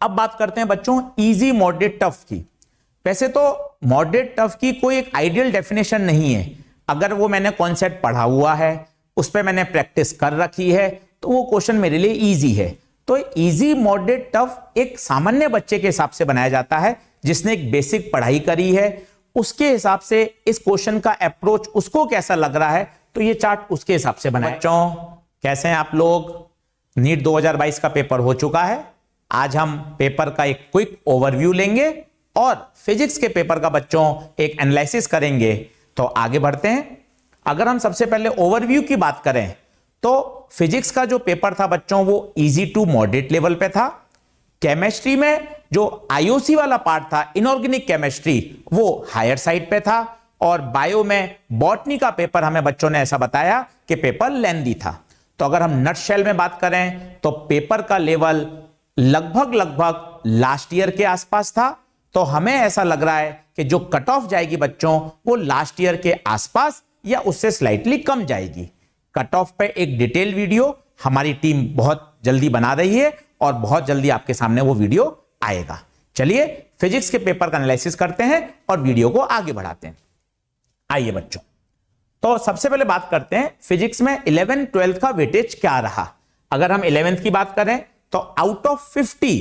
अब बात करते हैं बच्चों इजी, मॉडरेट, टफ की। वैसे तो मॉडरेट टफ की कोई एक आइडियल डेफिनेशन नहीं है। अगर वो मैंने कॉन्सेप्ट पढ़ा हुआ है, उस पर मैंने प्रैक्टिस कर रखी है, तो वो क्वेश्चन मेरे लिए इजी है। तो इजी, मॉडरेट, टफ एक सामान्य बच्चे के हिसाब से बनाया जाता है, जिसने एक बेसिक पढ़ाई करी है। उसके हिसाब से इस क्वेश्चन का अप्रोच उसको कैसा लग रहा है, तो ये चार्ट उसके हिसाब से बनाया। बच्चों कैसे हैं आप लोग? नीट 2022 का पेपर हो चुका है। आज हम पेपर का एक क्विक ओवरव्यू लेंगे और फिजिक्स के पेपर का बच्चों एक एनालिसिस करेंगे। तो आगे बढ़ते हैं। अगर हम सबसे पहले ओवरव्यू की बात करें तो फिजिक्स का जो पेपर था बच्चों वो इजी टू मॉडरेट लेवल पे था। केमिस्ट्री में जो आईओसी वाला पार्ट था, इनऑर्गेनिक केमिस्ट्री, वो हायर साइड पे था। और बायो में बॉटनी का पेपर हमें बच्चों ने ऐसा बताया कि पेपर लेंथी था। तो अगर हम नटशेल में बात करें तो पेपर का लेवल लगभग लास्ट ईयर के आसपास था। तो हमें ऐसा लग रहा है कि जो कट ऑफ जाएगी बच्चों वो लास्ट ईयर के आसपास या उससे स्लाइटली कम जाएगी। कट ऑफ पे एक डिटेल वीडियो हमारी टीम बहुत जल्दी बना रही है और बहुत जल्दी आपके सामने वो वीडियो आएगा। चलिए फिजिक्स के पेपर का एनालिसिस करते हैं और वीडियो को आगे बढ़ाते हैं। आइए बच्चों, तो सबसे पहले बात करते हैं फिजिक्स में 11th 12th का वेटेज क्या रहा। अगर हम 11th की बात करें तो आउट ऑफ 50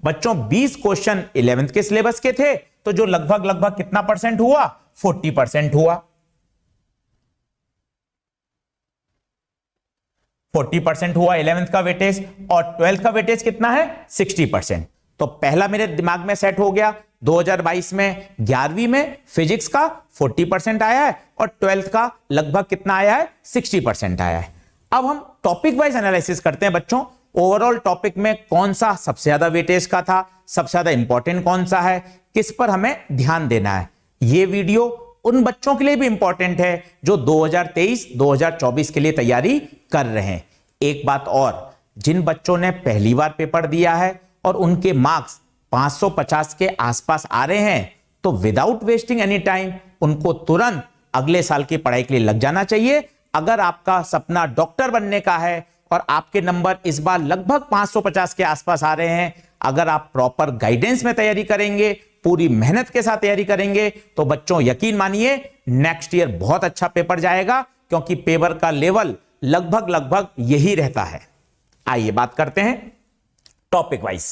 बच्चों 20 क्वेश्चन 11th के सिलेबस के थे। तो जो लगभग कितना परसेंट हुआ? 40% हुआ। 40% हुआ 11th का वेटेज। और 12th का वेटेज कितना है? 60%। तो पहला मेरे दिमाग में सेट हो गया। 2022 में 11वीं में फिजिक्स का 40% आया है और 12th का लगभग कितना आया है? 60% आया है। अब हम टॉपिक वाइज एनालिसिस करते हैं बच्चों। ओवरऑल टॉपिक में कौन सा सबसे ज्यादा वेटेज का था, सबसे ज्यादा इंपॉर्टेंट कौन सा है, किस पर हमें ध्यान देना है। यह वीडियो उन बच्चों के लिए भी इंपॉर्टेंट है जो 2023-2024 के लिए तैयारी कर रहे हैं। एक बात और, जिन बच्चों ने पहली बार पेपर दिया है और उनके मार्क्स 550 के आसपास आ रहे हैं, तो विदाउट वेस्टिंग एनी टाइम उनको तुरंत अगले साल की पढ़ाई के लिए लग जाना चाहिए। अगर आपका सपना डॉक्टर बनने का है और आपके नंबर इस बार लगभग 550 के आसपास आ रहे हैं, अगर आप प्रॉपर गाइडेंस में तैयारी करेंगे, पूरी मेहनत के साथ तैयारी करेंगे, तो बच्चों यकीन मानिए नेक्स्ट ईयर बहुत अच्छा पेपर जाएगा, क्योंकि पेपर का लेवल लगभग यही रहता है। आइए बात करते हैं टॉपिक वाइज।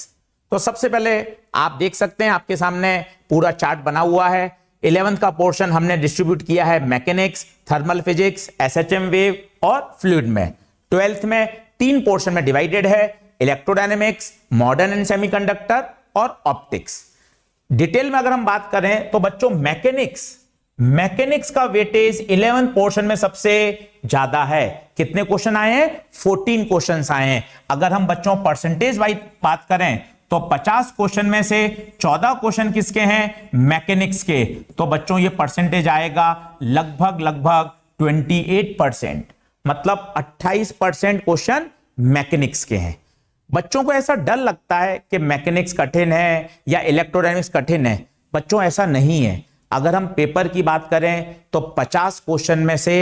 तो सबसे पहले आप देख सकते हैं आपके सामने पूरा चार्ट बना हुआ है। 11th का पोर्शन हमने डिस्ट्रीब्यूट किया है mechanics, thermal physics, SHM wave और फ्लूइड में। 12th में 3 पोर्शन में डिवाइडेड है, इलेक्ट्रोडायनेमिक्स, मॉडर्न एंड सेमीकंडक्टर और ऑप्टिक्स। डिटेल में अगर हम बात करें तो बच्चों मैकेनिक्स का वेटेज 11th पोर्शन में सबसे ज्यादा है। कितने क्वेश्चन आए हैं? 14 क्वेश्चंस आए हैं। अगर हम बच्चों परसेंटेज वाइज बात करें तो 50 क्वेश्चन में से 14 क्वेश्चन किसके हैं? मैकेनिक्स के। तो बच्चों ये परसेंटेज आएगा लगभग 28%, मतलब 28% क्वेश्चन मैकेनिक्स के हैं। बच्चों को ऐसा डर लगता है कि मैकेनिक्स कठिन है या इलेक्ट्रोडायनेमिक्स कठिन है। बच्चों ऐसा नहीं है। अगर हम पेपर की बात करें तो 50 क्वेश्चन में से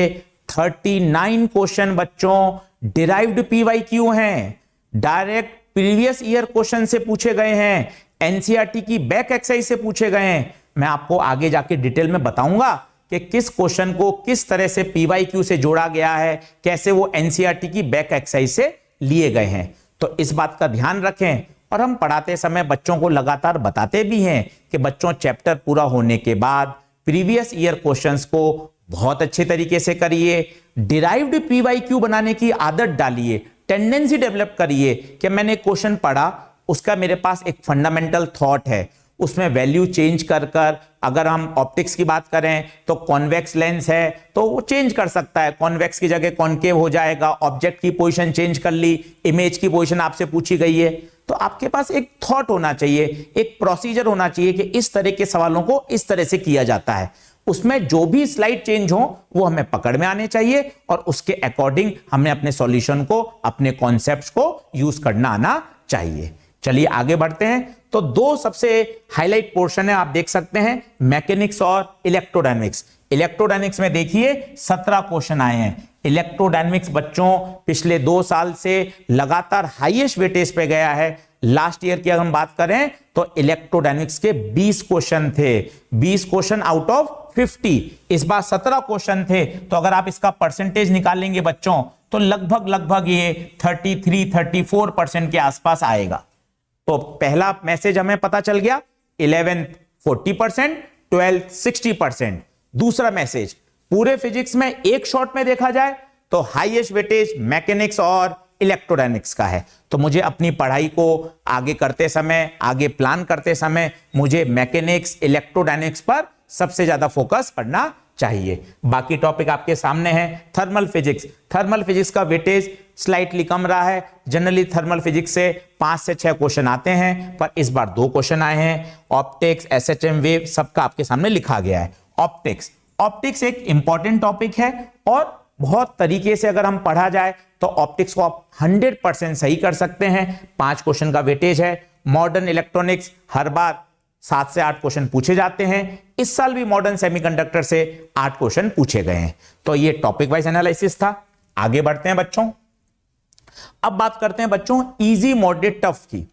39 क्वेश्चन बच्चों डिराइव्ड पीवाईक्यू हैं, डायरेक्ट प्रीवियस ईयर क्वेश्चन से पूछे गए हैं, एनसीईआरटी की बैक एक्सरसाइज से पूछे गए हैं। मैं आपको आगे जाके डिटेल में बताऊंगा कि किस क्वेश्चन को किस तरह से पीवाईक्यू से जोड़ा गया है, कैसे वो एनसीईआरटी की बैक एक्सरसाइज से लिए गए हैं। तो इस बात का ध्यान रखें। और हम पढ़ाते समय बच्चों को लगातार बताते भी हैं कि बच्चों चैप्टर पूरा होने के बाद प्रीवियस ईयर क्वेश्चंस को बहुत अच्छे तरीके से करिए, डिराइव्ड पीवाईक्यू बनाने की आदत डालिए, टेंडेंसी डेवलप करिए कि मैंने क्वेश्चन पढ़ा, उसका मेरे पास एक फंडामेंटल थॉट है, उसमें वैल्यू चेंज कर अगर हम ऑप्टिक्स की बात करें तो कॉन्वेक्स लेंस है तो वो चेंज कर सकता है, कॉन्वेक्स की जगह कॉन्केव हो जाएगा, ऑब्जेक्ट की पोजीशन चेंज कर ली, इमेज की पोजीशन आपसे पूछी गई है। तो आपके पास एक थॉट होना चाहिए, एक प्रोसीजर होना चाहिए कि इस तरह के सवालों को इस तरह से किया जाता है। उसमें जो भी स्लाइड चेंज हो वो हमें पकड़ में आने चाहिए और उसके अकॉर्डिंग हमें अपने सॉल्यूशन को, अपने कॉन्सेप्ट्स को यूज करना आना चाहिए। चलिए आगे बढ़ते हैं। तो 2 सबसे हाईलाइट पोर्शन है, आप देख सकते हैं, मैकेनिक्स और इलेक्ट्रोडायनेमिक्स। इलेक्ट्रोडायनेमिक्स में देखिए 17 क्वेश्चन आए हैं। इलेक्ट्रोडायनेमिक्स बच्चों पिछले 2 साल से लगातार हाईएस्ट वेटेज पे गया है, लास्ट ईयर की अगर हम बात करें तो इलेक्ट्रोडायनेमिक्स के 20 क्वेश्चन थे, 20 क्वेश्चन आउट ऑफ 50। इस बार 17 क्वेश्चन थे, तो अगर आप इसका परसेंटेज निकालेंगे बच्चों तो लगभग ये 33-34% के आसपास आएगा। तो पहला मैसेज हमें पता चल गया, 11th 40%, 12th 60%। दूसरा मैसेज, पूरे फिजिक्स में एक शॉट में देखा जाए तो हाईएस्ट वेटेज मैकेनिक्स और इलेक्ट्रोडायनेमिक्स का है। तो मुझे अपनी पढ़ाई को आगे करते समय, आगे प्लान करते समय मुझे मैकेनिक्स, इलेक्ट्रोडायनेमिक्स पर सबसे ज्यादा फोकस करना चाहिए। बाकी टॉपिक आपके सामने है। थर्मल फिजिक्स, थर्मल फिजिक्स का वेटेज स्लाइटली कम रहा है। जनरली थर्मल फिजिक्स से 5 से 6 क्वेश्चन आते हैं, पर इस बार 2 क्वेश्चन आए हैं। ऑप्टिक्स, एसएचएम वेव, सबका आपके सामने लिखा गया है। ऑप्टिक्स एक इंपॉर्टेंट टॉपिक है और बहुत तरीके से अगर हम पढ़ा जाए तो ऑप्टिक्स को आप 100% सही कर सकते हैं। 5 क्वेश्चन का वेटेज है। मॉडर्न इलेक्ट्रॉनिक्स हर बार 7 से 8 क्वेश्चन पूछे जाते हैं। इस साल भी मॉडर्न सेमीकंडक्टर से 8 क्वेश्चन पूछे गए हैं। तो ये टॉपिक वाइज एनालिसिस था। आगे बढ़ते हैं बच्चों। अब बात करते हैं बच्चों इजी, मॉडरेट, टफ की।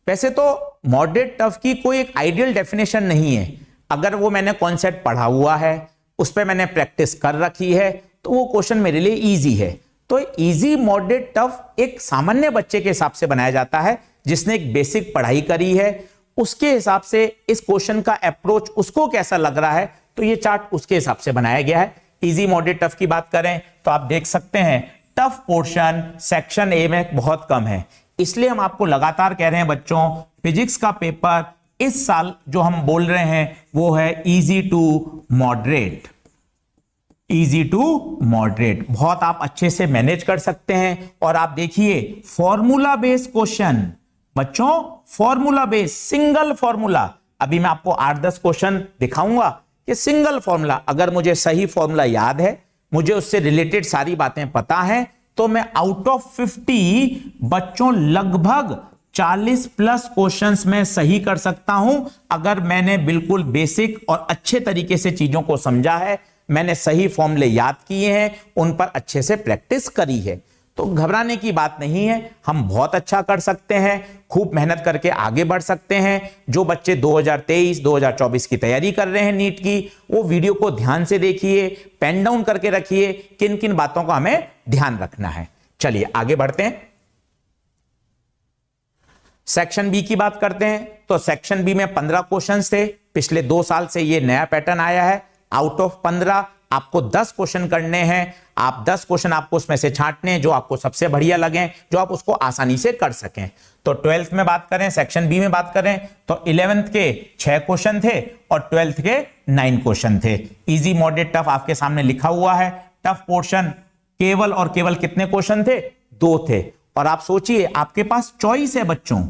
वैसे तो मॉडरेट टफ की कोई एक आइडियल डेफिनेशन नहीं है। अगर वो मैंने कॉन्सेप्ट पढ़ा हुआ है, उस पर मैंने प्रैक्टिस कर रखी है, तो वो क्वेश्चन मेरे लिए इजी है। तो इजी, मॉडरेट, टफ एक सामान्य बच्चे के हिसाब से बनाया जाता है, जिसने एक बेसिक पढ़ाई करी है। उसके हिसाब से इस क्वेश्चन का अप्रोच उसको कैसा लग रहा है, तो ये चार्ट उसके हिसाब से बनाया गया है। इजी, मॉडरेट, टफ की बात करें तो आप देख सकते हैं टफ पोर्शन सेक्शन ए में बहुत कम है। इसलिए हम आपको लगातार कह रहे हैं बच्चों, फिजिक्स का पेपर इस साल जो हम बोल रहे हैं वो है easy to moderate. Easy to moderate बहुत आप अच्छे से मैनेज कर सकते हैं। और आप देखिए फॉर्मूला बेस्ड क्वेश्चन बच्चों, फॉर्मूला बेस्ड, सिंगल फॉर्मूला। अभी मैं आपको 8-10 क्वेश्चन दिखाऊंगा कि सिंगल फॉर्मूला, अगर मुझे सही फॉर्मूला याद है, मुझे उससे रिलेटेड सारी बातें पता हैं, तो मैं आउट ऑफ 50 बच्चों लगभग 40+ क्वेश्चंस में सही कर सकता हूं। अगर मैंने बिल्कुल बेसिक और अच्छे तरीके से चीजों को समझा है, मैंने सही फॉर्मूले याद किए हैं, उन पर अच्छे से प्रैक्टिस करी है, तो घबराने की बात नहीं है। हम बहुत अच्छा कर सकते हैं, खूब मेहनत करके आगे बढ़ सकते हैं। जो बच्चे 2023-2024 की तैयारी कर रहे हैं नीट की, वो वीडियो को ध्यान से देखिए, पेन डाउन करके रखिए किन किन बातों का हमें ध्यान रखना है। चलिए आगे बढ़ते हैं। सेक्शन बी की बात करते हैं। तो सेक्शन बी में 15 क्वेश्चंस थे। पिछले 2 साल से ये नया पैटर्न आया है। आउट ऑफ 15 आपको 10 क्वेश्चन करने हैं। आप 10 क्वेश्चन आपको उसमें से छांटने हैं जो आपको सबसे बढ़िया लगे, जो आप उसको आसानी से कर सकें। तो 12th में बात करें, सेक्शन बी में बात करें तो 11th के 6 क्वेश्चन थे और 12th के 9 क्वेश्चन थे। इजी, मॉडरेट, टफ आपके सामने लिखा हुआ है। टफ पोर्शन केवल और केवल कितने क्वेश्चन थे? 2 थे। और आप सोचिए आपके पास चॉइस है बच्चों,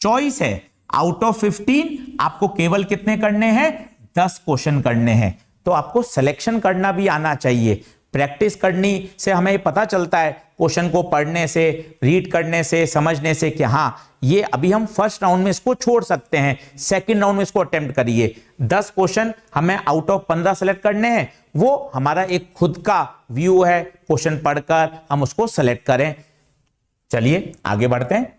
चॉइस है। आउट ऑफ 15 आपको केवल कितने करने हैं? 10 क्वेश्चन करने हैं। तो आपको सिलेक्शन करना भी आना चाहिए। प्रैक्टिस करनी से हमें पता चलता है, क्वेश्चन को पढ़ने से, रीड करने से, समझने से कि हाँ ये अभी हम फर्स्ट राउंड में इसको छोड़ सकते हैं, सेकंड राउंड में इसको अटेम्प्ट करिए। 10 क्वेश्चन हमें आउट ऑफ 15 सेलेक्ट करने हैं, वो हमारा एक खुद का व्यू है। क्वेश्चन पढ़कर हम उसको सेलेक्ट करें। चलिए आगे बढ़ते हैं।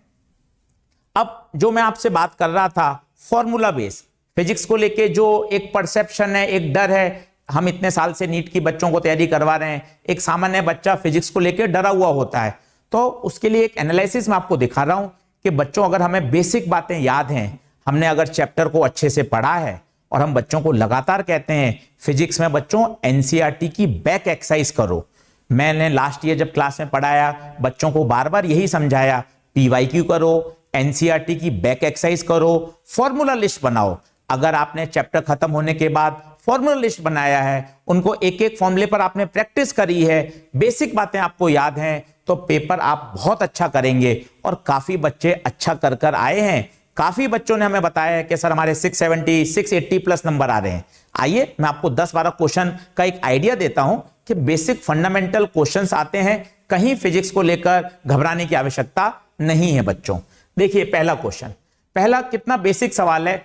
अब जो मैं आपसे बात कर रहा था फॉर्मूला बेस फिजिक्स को लेके, जो एक परसेप्शन है, एक डर है, हम इतने साल से नीट की बच्चों को तैयारी करवा रहे हैं, एक सामान्य बच्चा फिजिक्स को लेके डरा हुआ होता है। तो उसके लिए एक एनालिसिस मैं आपको दिखा रहा हूं कि बच्चों अगर हमें बेसिक बातें याद हैं, हमने अगर चैप्टर को अच्छे से पढ़ा है और हम बच्चों को लगातार कहते हैं फिजिक्स में बच्चों एनसीईआरटी की बैक एक्सरसाइज करो। मैंने लास्ट ईयर जब क्लास में पढ़ाया बच्चों को बार बार यही समझाया, पीवाईक्यू करो, एनसीईआरटी की बैक एक्सरसाइज करो, फॉर्मूला लिस्ट बनाओ। अगर आपने चैप्टर खत्म होने के बाद फॉर्मूला लिस्ट बनाया है, उनको एक एक फॉर्मूले पर आपने प्रैक्टिस करी है, बेसिक बातें आपको याद हैं, तो पेपर आप बहुत अच्छा करेंगे। और काफी बच्चे अच्छा कर कर आए हैं। काफी बच्चों ने हमें बताया है कि सर हमारे 670, 680 प्लस नंबर आ रहे हैं। आइए मैं आपको 10-12 क्वेश्चन का एक आइडिया देता हूं कि बेसिक फंडामेंटल क्वेश्चंस आते हैं, कहीं फिजिक्स को लेकर घबराने की आवश्यकता नहीं है बच्चों। देखिए पहला क्वेश्चन, पहला कितना बेसिक सवाल है।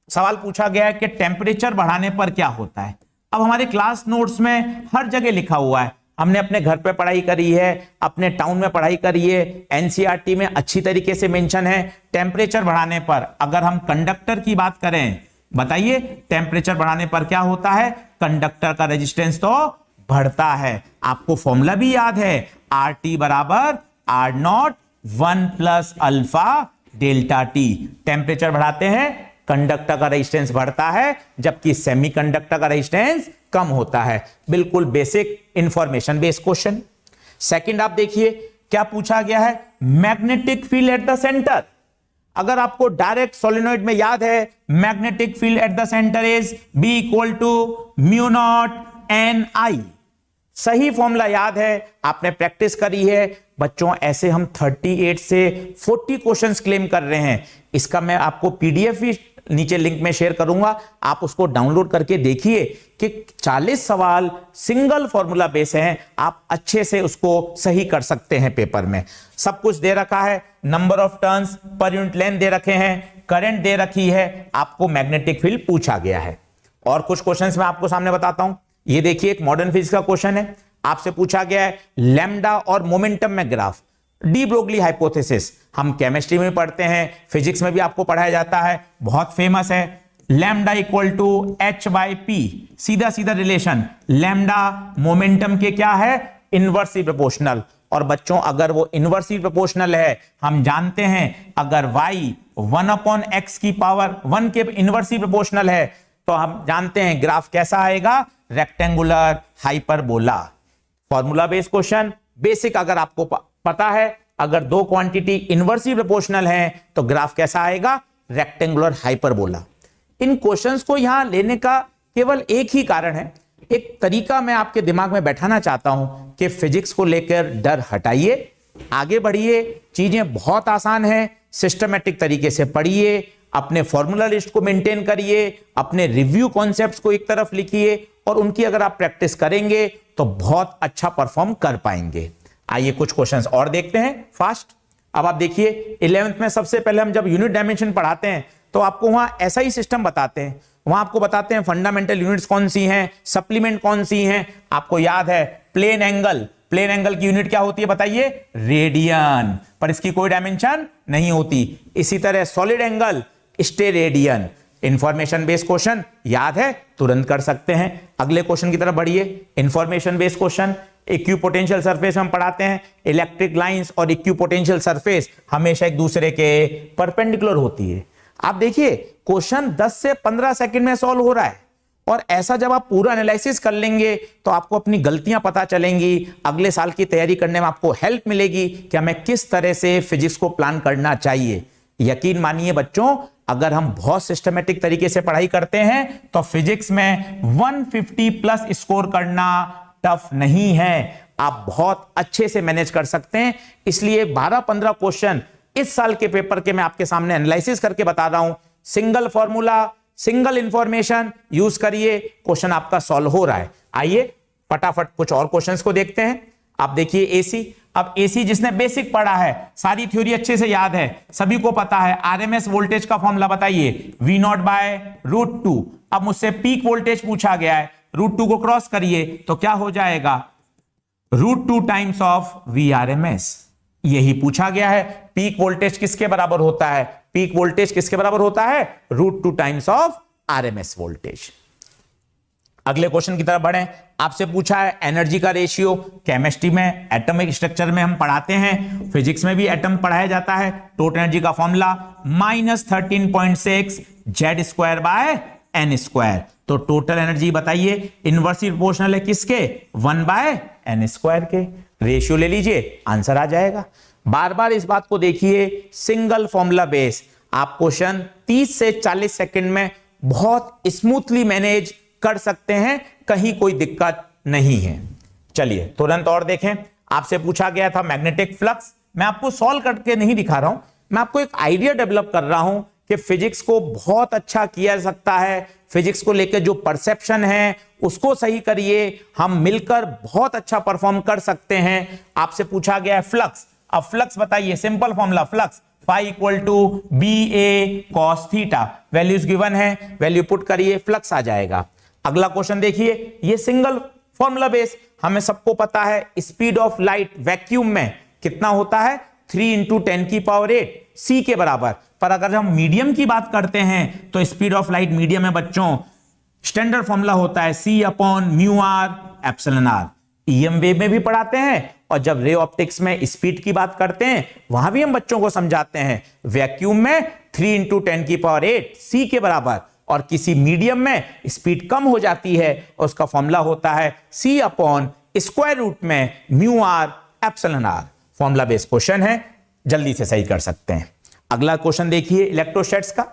सवाल पूछा गया है कि टेम्परेचर बढ़ाने पर क्या होता है। अब हमारे क्लास नोट्स में हर जगह लिखा हुआ है, हमने अपने घर पे पढ़ाई करी है, अपने टाउन में पढ़ाई करी है, एनसीईआरटी में अच्छी तरीके से मेंशन है। टेम्परेचर बढ़ाने पर अगर हम कंडक्टर की बात करें, बताइए टेम्परेचर बढ़ाने पर क्या होता है, कंडक्टर का रेजिस्टेंस तो बढ़ता है। आपको फॉर्मूला भी याद है, आर टी बराबर R naught 1 plus alpha delta T. Temperature बढ़ाते हैं, कंडक्टर का रेजिस्टेंस बढ़ता है, जबकि सेमीकंडक्टर का रेजिस्टेंस कम होता है। बिल्कुल basic information based question. Second आप देखिए क्या पूछा गया है, magnetic field at the centre. अगर आपको डायरेक्ट सोलेनॉइड में याद है, magnetic field at the centre is be equal to mu naught n I. सही फॉर्मूला याद है, आपने प्रैक्टिस करी है। बच्चों ऐसे हम 38 से 40 क्वेश्चंस क्लेम कर रहे हैं। इसका मैं आपको पीडीएफ भी नीचे लिंक में शेयर करूंगा, आप उसको डाउनलोड करके देखिए कि 40 सवाल सिंगल फॉर्मूला बेस हैं, आप अच्छे से उसको सही कर सकते हैं पेपर में। सब कुछ दे रखा है, number of turns per unit length दे रखे हैं, करंट दे रखी है, आपको मैग्नेटिक फील्ड पूछा गया है। और कुछ क्वेश्चंस मैं आपको सामने बताता हूं। ये देखिए एक मॉडर्न फिजिक्स का क्वेश्चन है, आपसे पूछा गया है लैम्डा और मोमेंटम में ग्राफ, डी ब्रोगली हाइपोथेसिस। हम केमिस्ट्री में पढ़ते हैं, फिजिक्स में भी आपको पढ़ाया जाता है, बहुत फेमस है। Lambda equal to H by P, सीधा सीधा रिलेशन। लैम्डा मोमेंटम के क्या है, इनवर्सली प्रोपोर्शनल। और बच्चों अगर वो इनवर्सली प्रोपोर्शनल है, हम जानते हैं अगर y 1/x की पावर 1 के इनवर्सली प्रोपोर्शनल है, तो हम जानते हैं ग्राफ कैसा आएगा, rectangular hyperbola. Formula based question, basic अगर आपको पता है, अगर दो क्वांटिटी इनवर्सली प्रोपोर्शनल हैं तो ग्राफ कैसा आएगा, रेक्टेंगुलर हाइपरबोला। इन क्वेश्चंस को यहां लेने का केवल एक ही कारण है, एक तरीका मैं आपके दिमाग में बैठाना चाहता हूं कि फिजिक्स को लेकर डर हटाइए, आगे बढ़िए। चीजें बहुत आसान है, सिस्टमेटिक तरीके से पढ़िए, अपने फॉर्मूला लिस्ट को मेंटेन करिए, अपने रिव्यू कॉन्सेप्ट्स को एक तरफ लिखिए, और उनकी अगर आप प्रैक्टिस करेंगे तो बहुत अच्छा परफॉर्म कर पाएंगे। आइए कुछ क्वेश्चंस और देखते हैं फास्ट। अब आप देखिए 11th में सबसे पहले हम जब यूनिट डायमेंशन पढ़ाते हैं तो आपको वहां ऐसा ही सिस्टम बताते हैं, वहां आपको बताते हैं फंडामेंटल यूनिट्स कौन सी हैं, सप्लीमेंट कौन सी हैं। आपको याद है प्लेन एंगल, प्लेन एंगल की यूनिट क्या होती है बताइए, रेडियन, पर इसकी कोई डायमेंशन नहीं होती। इसी तरह solid angle steradian. Information based question याद है, तुरंत कर सकते हैं। अगले क्वेश्चन की तरफ बढ़िए, information based question. Equipotential surface हम पढ़ाते हैं, इलेक्ट्रिक लाइंस और इक्विपोटेंशियल सरफेस हमेशा एक दूसरे के परपेंडिकुलर होती है। आप देखिए क्वेश्चन 10 से 15 सेकंड में सॉल्व हो रहा है, और ऐसा जब आप पूरा एनालिसिस कर लेंगे तो आपको अपनी गलतियां पता चलेंगी, अगले साल की तैयारी करने में आपको हेल्प मिलेगी कि हमें किस तरह से फिजिक्स को प्लान करना चाहिए। यकीन मानिए बच्चों, अगर हम बहुत सिस्टमेटिक तरीके से पढ़ाई करते हैं तो फिजिक्स में 150 प्लस स्कोर करना टफ नहीं है, आप बहुत अच्छे से मैनेज कर सकते हैं। इसलिए 12-15 क्वेश्चन इस साल के पेपर के मैं आपके सामने एनालिसिस करके बता रहा हूं। Single formula, single information use करिए, क्वेश्चन आपका सॉल्व हो रहा है। आइए फटाफट कुछ और क्वेश्चंस को देखते हैं। आप देखिए एसी। अब एसी जिसने बेसिक पढ़ा है, सारी थ्योरी अच्छे से याद है, सभी को पता है, आरएमएस वोल्टेज का फॉर्मूला बताइए, V0/√2। अब मुझसे पीक वोल्टेज पूछा गया है, √2 को क्रॉस करिए तो क्या हो जाएगा, √2 टाइम्स ऑफ VRMS। यही पूछा गया है, पीक वोल्टेज किसके बराबर होता है, पीक वोल्टेज किसके बराबर होता है, √2 टाइम्स ऑफ RMS वोल्टेज। अगले क्वेश्चन की तरफ बढ़ें। आपसे पूछा है एनर्जी का रेशियो, केमिस्ट्री में एटॉमिक स्ट्रक्चर में हम पढ़ाते हैं, फिजिक्स में भी एटम पढ़ाया जाता है। टोटल एनर्जी का फॉर्मूला -13.6 Z²/n²। तो टोटल एनर्जी बताइए, इनवर्सली प्रोपोर्शनल है किसके, 1/n² के। रेशियो ले लीजिए, आंसर आ जाएगा। बार बार इस बात को देखिए, सिंगल फॉर्मूला बेस, आप क्वेश्चन 30 से 40 सेकंड में बहुत स्मूथली मैनेज कर सकते हैं, कहीं कोई दिक्कत नहीं है। चलिए तुरंत और देखें। आपसे पूछा गया था मैग्नेटिक फ्लक्स, मैं आपको सॉल्व करके नहीं दिखा रहा हूं, मैं आपको एक आइडिया डेवलप कर रहा हूं कि फिजिक्स को बहुत अच्छा किया जा सकता है। फिजिक्स को लेकर जो परसेप्शन है उसको सही करिए, हम मिलकर बहुत अच्छा परफॉर्म कर सकते हैं। आपसे पूछा गया है फ्लक्स। अब फ्लक्स बताइए, simple formula flux phi equal to BA cos theta. Values given है, वैल्यू पुट करिए, फ्लक्स आ जाएगा। अगला क्वेश्चन देखिए, ये सिंगल फॉर्मूला बेस हमें सबको पता है, स्पीड ऑफ लाइट वैक्यूम में कितना होता है 3 इंटू 10 की पावर 8 सी के बराबर। पर अगर हम मीडियम की बात करते हैं तो स्पीड ऑफ लाइट मीडियम में बच्चों स्टैंडर्ड फॉर्मूला होता है C upon mu R epsilon R. EM wave में भी पढ़ाते हैं और जब रे ऑप्टिक्स में स्पीड की बात करते हैं वहां भी हम बच्चों को समझाते हैं। वैक्यूम में 3 इंटू 10 की पावर 8 सी के बराबर, और किसी मीडियम में स्पीड कम हो जाती है और उसका फॉर्मूला होता है C अपॉन स्क्वायर रूट में mu R epsilon R. Formula based question है, जल्दी से सही कर सकते हैं। अगला क्वेश्चन देखिए इलेक्ट्रोस्टैट्स का।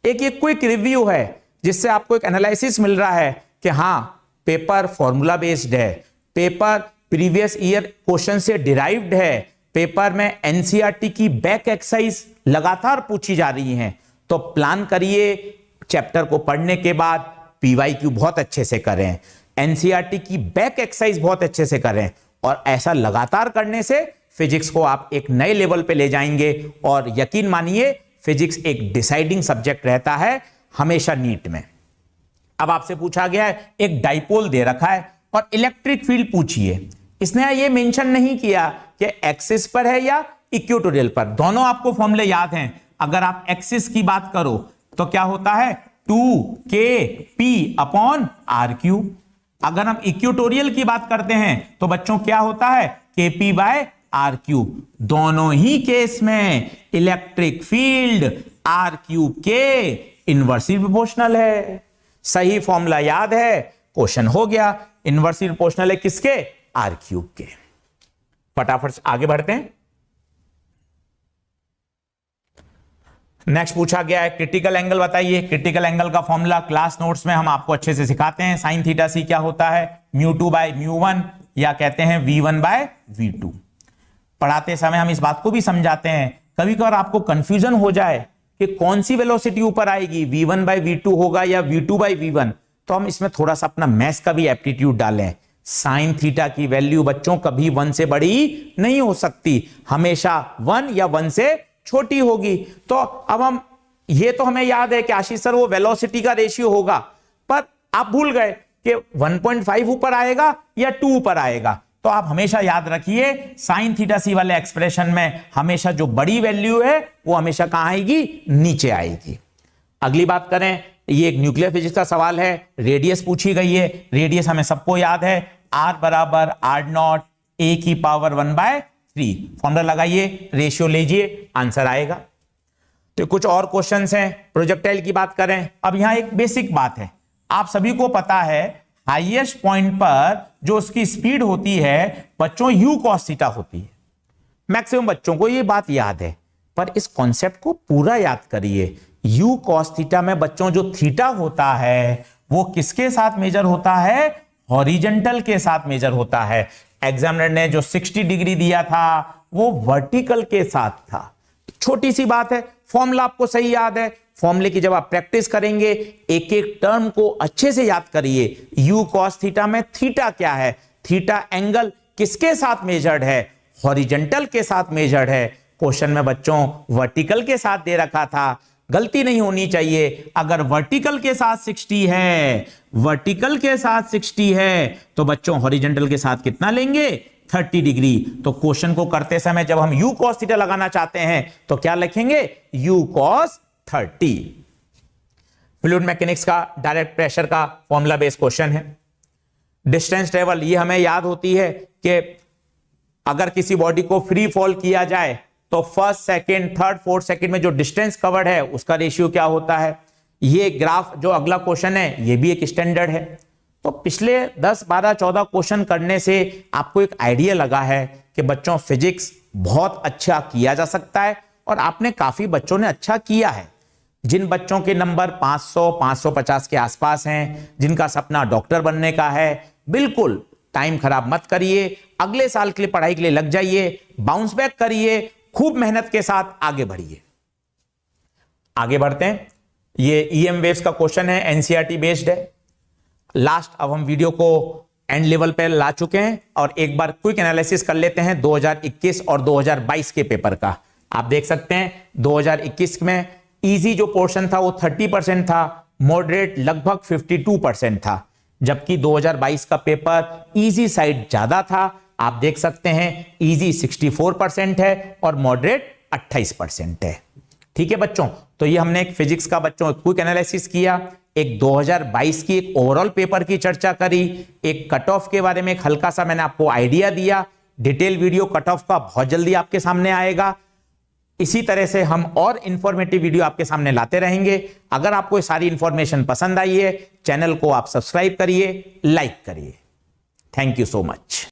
एक ये क्विक रिव्यू है जिससे आपको एक एनालिसिस मिल रहा है कि हां पेपर फॉर्मूला बेस्ड है, पेपर प्रीवियस ईयर क्वेश्चन से डिराइव्ड है, पेपर में एनसीईआरटी की बैक एक्सरसाइज लगातार पूछी जा रही हैं। तो प्लान करिए चैप्टर को पढ़ने के बाद पीवाईक्यू बहुत अच्छे से करें, एनसीईआरटी की बैक एक्सरसाइज बहुत अच्छे से करें, और ऐसा लगातार करने से फिजिक्स को आप एक नए लेवल पे ले जाएंगे। और यकीन मानिए फिजिक्स एक डिसाइडिंग सब्जेक्ट रहता है हमेशा नीट में। अब आपसे पूछा गया है एक डाइपोल दे रखा है और इलेक्ट्रिक फील्ड पूछिए। इसने ये मेंशन नहीं किया कि एक्सिस पर है या इक्वेटोरियल पर, दोनों आपको फॉर्मूले याद हैं। अगर आप एक्सिस की बात करो तो क्या होता है 2kp अपॉन RQ। अगर हम इक्वेटोरियल की बात करते हैं तो बच्चों क्या होता है kp बाय RQ। दोनों ही केस में इलेक्ट्रिक फील्ड RQ के इनवर्सली प्रोपोर्शनल है। सही फॉर्मूला याद है, क्वेश्चन हो गया। इनवर्सली प्रोपोर्शनल है किसके RQ के। फटाफट आगे बढ़ते हैं। नेक्स्ट पूछा गया है क्रिटिकल एंगल बताइए। क्रिटिकल एंगल का फॉर्मूला क्लास नोट्स में हम आपको अच्छे से सिखाते हैं। साइन थीटा सी क्या होता है μ2 बाय μ1 या कहते हैं v1 बाय v2। पढ़ाते समय हम इस बात को भी समझाते हैं, कभी कभार आपको कंफ्यूजन हो जाए कि कौन सी वेलोसिटी ऊपर आएगी, v1 बाय v2 होगा या v2 बाय v1, तो हम इसमें थोड़ा सा अपना मैथ्स का भी एप्टीट्यूड डालें। साइन थीटा की वैल्यू बच्चों कभी 1 से बड़ी नहीं हो सकती, हमेशा 1 या 1 से छोटी होगी। तो अब हम ये तो हमें याद है कि आशीष सर वो वेलोसिटी का रेशियो होगा, पर आप भूल गए कि 1.5 ऊपर आएगा या 2 ऊपर आएगा। तो आप हमेशा याद रखिए साइन थीटा सी वाले एक्सप्रेशन में हमेशा जो बड़ी वैल्यू है वो हमेशा कहां आएगी, नीचे आएगी। अगली बात करें, ये एक न्यूक्लियर फिजिक्स का सवाल है, रेडियस पूछी गई है। रेडियस हमें सबको याद है r बराबर r0 a की पावर 1/3। फॉर्मूला लगाइए, रेशियो लीजिए, आंसर आएगा। तो कुछ और क्वेश्चंस हैं। प्रोजेक्टाइल की बात करें, अब यहां एक बेसिक बात है, आप सभी को पता है हाईएस्ट पॉइंट पर जो उसकी स्पीड होती है बच्चों u cos थीटा होती है। मैक्सिमम बच्चों को ये बात याद है, पर इस कॉन्सेप्ट को पूरा याद करिए। u cos थीटा में बच्चों जो थीटा होता है वो किसके साथ मेजर होता है, हॉरिजेंटल के साथ मेजर होता है। एग्जामिनर ने जो 60 डिग्री दिया था वो वर्टिकल के साथ था। छोटी सी बात है, फॉर्मूला आपको सही याद है। फॉर्मूले की जब आप प्रैक्टिस करेंगे एक एक टर्म को अच्छे से याद करिए। u cos थीटा में थीटा क्या है, थीटा एंगल किसके साथ मेजर्ड है, हॉरिजेंटल के साथ मेजर्ड है। क्वेश्चन में बच्चों वर्टिकल के साथ दे रखा था, गलती नहीं होनी चाहिए। अगर वर्टिकल के साथ 60 है, वर्टिकल के साथ 60 है तो बच्चों हॉरिजेंटल के साथ कितना लेंगे, 30 डिग्री। तो क्वेश्चन को करते समय जब हम u cos थीटा लगाना चाहते हैं तो क्या लिखेंगे, u cos 30। फ्लूइड मैकेनिक्स का डायरेक्ट प्रेशर का फॉर्मूला बेस्ड क्वेश्चन है। डिस्टेंस ट्रेवल, ये हमें याद होती है कि अगर किसी बॉडी को फ्री फॉल किया जाए तो first second third fourth second में जो डिस्टेंस कवर्ड है उसका रेशियो क्या होता है। ये ग्राफ जो अगला क्वेश्चन है ये भी एक स्टैंडर्ड है। तो पिछले 10 12 14 क्वेश्चन करने से आपको एक आइडिया लगा है कि बच्चों फिजिक्स बहुत अच्छा किया जा सकता है, और आपने काफी बच्चों ने अच्छा किया है। जिन बच्चों के नंबर 500 550 के आसपास हैं, जिनका सपना डॉक्टर बनने का है, बिल्कुल टाइम खराब मत करिए, अगले साल के लिए पढ़ाई के लिए लग जाइए, बाउंस बैक करिए, खूब मेहनत के साथ आगे बढ़िए। आगे बढ़ते हैं। ये ईएम वेव्स का क्वेश्चन है, एनसीईआरटी बेस्ड है। लास्ट अब हम वीडियो को एंड लेवल पे ला चुके हैं और एक बार क्विक एनालिसिस कर लेते हैं 2021 और 2022 के पेपर का। आप देख सकते हैं 2021 में इजी जो पोर्शन था वो 30% था, मॉडरेट लगभग 52% था। जबकि 2022 का पेपर इजी साइड ज्यादा था। आप देख सकते हैं इजी 64% है और मॉडरेट 28% है। ठीक है बच्चों, तो ये हमने एक फिजिक्स का बच्चों क्विक एनालिसिस किया, एक 2022 की एक ओवरऑल पेपर की चर्चा करी, एक कट ऑफ के बारे में एक हल्का सा मैंने आपको आइडिया दिया। डिटेल वीडियो कट ऑफ का बहुत जल्दी आपके सामने आएगा। इसी तरह से हम और इंफॉर्मेटिव वीडियो आपके सामने लाते रहेंगे। अगर आपको ये सारी इंफॉर्मेशन पसंद आई है, चैनल को आप सब्सक्राइब करिए, लाइक करिए। Thank you so much.